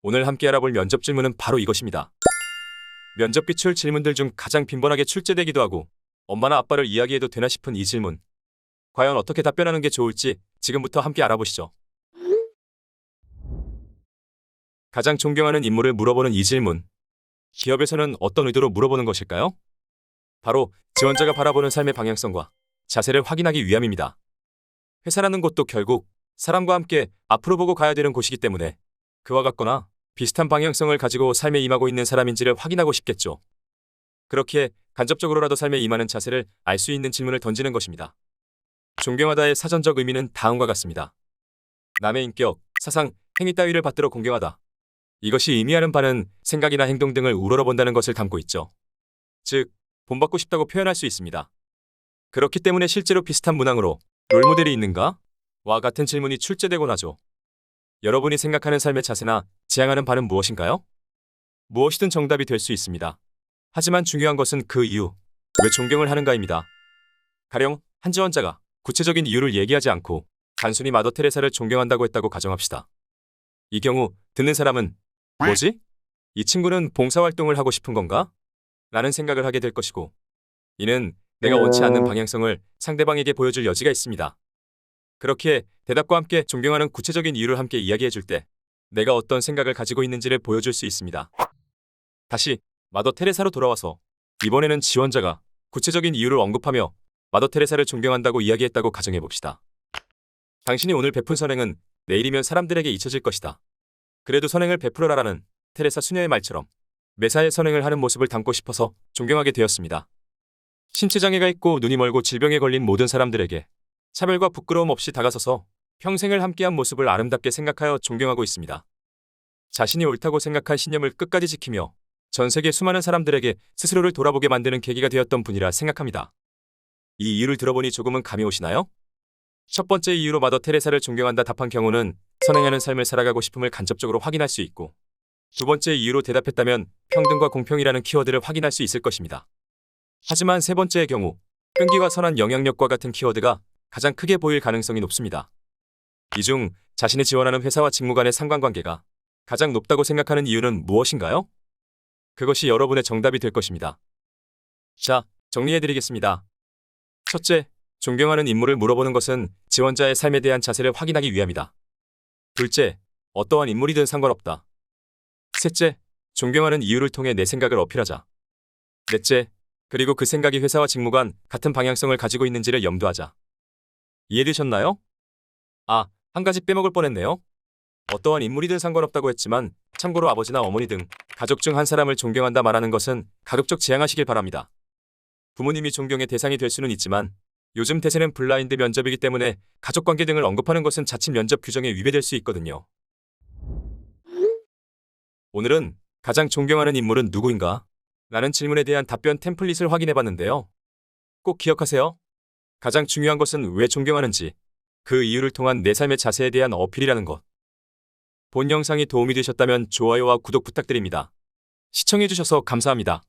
오늘 함께 알아볼 면접 질문은 바로 이것입니다. 면접 기출 질문들 중 가장 빈번하게 출제되기도 하고 엄마나 아빠를 이야기해도 되나 싶은 이 질문. 과연 어떻게 답변하는 게 좋을지 지금부터 함께 알아보시죠. 가장 존경하는 인물을 물어보는 이 질문. 기업에서는 어떤 의도로 물어보는 것일까요? 바로 지원자가 바라보는 삶의 방향성과 자세를 확인하기 위함입니다. 회사라는 곳도 결국 사람과 함께 앞으로 보고 가야 되는 곳이기 때문에 그와 같거나 비슷한 방향성을 가지고 삶에 임하고 있는 사람인지를 확인하고 싶겠죠. 그렇기에 간접적으로라도 삶에 임하는 자세를 알 수 있는 질문을 던지는 것입니다. 존경하다의 사전적 의미는 다음과 같습니다. 남의 인격, 사상, 행위 따위를 받들어 공경하다. 이것이 의미하는 바는 생각이나 행동 등을 우러러본다는 것을 담고 있죠. 즉, 본받고 싶다고 표현할 수 있습니다. 그렇기 때문에 실제로 비슷한 문항으로 롤모델이 있는가? 와 같은 질문이 출제되곤 하죠. 여러분이 생각하는 삶의 자세나 지향하는 바는 무엇인가요? 무엇이든 정답이 될 수 있습니다. 하지만 중요한 것은 그 이유, 왜 존경을 하는가입니다. 가령 한 지원자가 구체적인 이유를 얘기하지 않고 단순히 마더 테레사를 존경한다고 했다고 가정합시다. 이 경우 듣는 사람은 뭐지? 이 친구는 봉사활동을 하고 싶은 건가? 라는 생각을 하게 될 것이고, 이는 내가 원치 않는 방향성을 상대방에게 보여줄 여지가 있습니다. 그렇기에 대답과 함께 존경하는 구체적인 이유를 함께 이야기해 줄 때 내가 어떤 생각을 가지고 있는지를 보여줄 수 있습니다. 다시 마더 테레사로 돌아와서 이번에는 지원자가 구체적인 이유를 언급하며 마더 테레사를 존경한다고 이야기했다고 가정해 봅시다. 당신이 오늘 베푼 선행은 내일이면 사람들에게 잊혀질 것이다. 그래도 선행을 베풀어라라는 테레사 수녀의 말처럼 매사에 선행을 하는 모습을 담고 싶어서 존경하게 되었습니다. 신체장애가 있고 눈이 멀고 질병에 걸린 모든 사람들에게 차별과 부끄러움 없이 다가서서 평생을 함께한 모습을 아름답게 생각하여 존경하고 있습니다. 자신이 옳다고 생각한 신념을 끝까지 지키며 전 세계 수많은 사람들에게 스스로를 돌아보게 만드는 계기가 되었던 분이라 생각합니다. 이 이유를 들어보니 조금은 감이 오시나요? 첫 번째 이유로 마더 테레사를 존경한다 답한 경우는 선행하는 삶을 살아가고 싶음을 간접적으로 확인할 수 있고, 두 번째 이유로 대답했다면 평등과 공평이라는 키워드를 확인할 수 있을 것입니다. 하지만 세 번째의 경우 끈기와 선한 영향력과 같은 키워드가 가장 크게 보일 가능성이 높습니다. 이 중 자신이 지원하는 회사와 직무 간의 상관관계가 가장 높다고 생각하는 이유는 무엇인가요? 그것이 여러분의 정답이 될 것입니다. 자, 정리해드리겠습니다. 첫째, 존경하는 인물을 물어보는 것은 지원자의 삶에 대한 자세를 확인하기 위함이다. 둘째, 어떠한 인물이든 상관없다. 셋째, 존경하는 이유를 통해 내 생각을 어필하자. 넷째, 그리고 그 생각이 회사와 직무 간 같은 방향성을 가지고 있는지를 염두하자. 이해되셨나요? 아, 한 가지 빼먹을 뻔했네요. 어떠한 인물이든 상관없다고 했지만 참고로 아버지나 어머니 등 가족 중 한 사람을 존경한다 말하는 것은 가급적 지양하시길 바랍니다. 부모님이 존경의 대상이 될 수는 있지만 요즘 대세는 블라인드 면접이기 때문에 가족관계 등을 언급하는 것은 자칫 면접 규정에 위배될 수 있거든요. 오늘은 가장 존경하는 인물은 누구인가? 라는 질문에 대한 답변 템플릿을 확인해봤는데요. 꼭 기억하세요. 가장 중요한 것은 왜 존경하는지, 그 이유를 통한 내 삶의 자세에 대한 어필이라는 것. 본 영상이 도움이 되셨다면 좋아요와 구독 부탁드립니다. 시청해주셔서 감사합니다.